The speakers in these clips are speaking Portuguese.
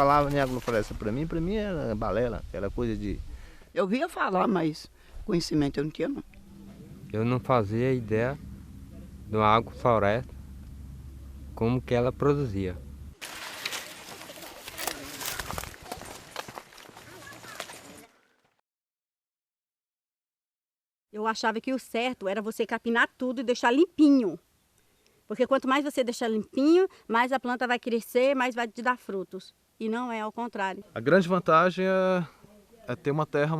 falava em agrofloresta para mim era balela, era coisa de... Eu via falar, mas conhecimento eu não tinha, não. Eu não fazia ideia do agrofloresta, como que ela produzia. Eu achava que o certo era você capinar tudo e deixar limpinho. Porque quanto mais você deixar limpinho, mais a planta vai crescer, mais vai te dar frutos. E não é ao contrário. A grande vantagem é ter uma terra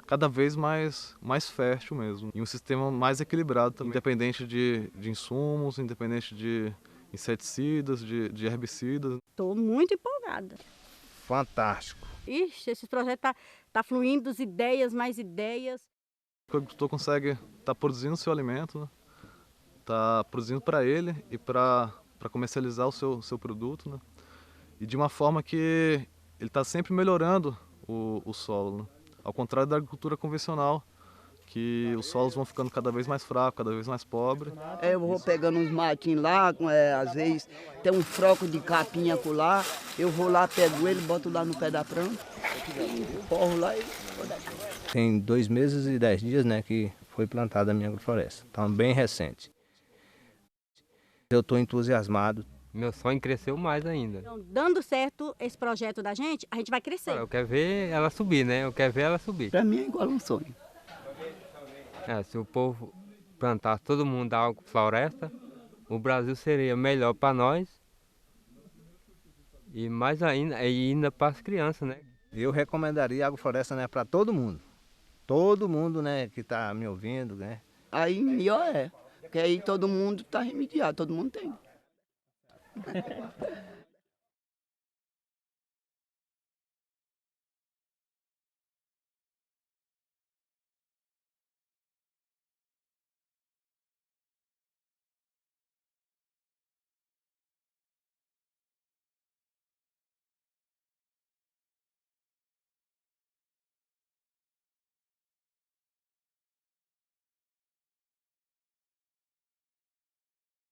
cada vez mais fértil mesmo. E um sistema mais equilibrado também, independente de insumos, independente de inseticidas, de herbicidas. Estou muito empolgada. Fantástico. Ixi, esse projeto tá fluindo ideias, mais ideias. O agricultor consegue estar produzindo seu alimento, né? Tá produzindo para ele e para comercializar o seu produto, né? E de uma forma que ele está sempre melhorando o solo, né? Ao contrário da agricultura convencional, que os solos vão ficando cada vez mais fracos, cada vez mais pobres. Eu vou pegando uns matinhos lá, às vezes tem um froco de capinha lá, eu vou lá, pego ele, boto lá no pé da planta, forro lá e... Tem 2 meses e 10 dias, né, que foi plantada a minha agrofloresta. Está bem recente. Eu estou entusiasmado. Meu sonho cresceu mais ainda. Então, dando certo esse projeto da gente, a gente vai crescer. Eu quero ver ela subir, né? Eu quero ver ela subir. Para mim é igual um sonho. Se o povo plantasse todo mundo da agrofloresta, o Brasil seria melhor para nós e mais ainda para as crianças, né? Eu recomendaria a agrofloresta, né, para todo mundo. Todo mundo, né, que está me ouvindo, né? Aí melhor porque aí todo mundo está remediado, todo mundo tem.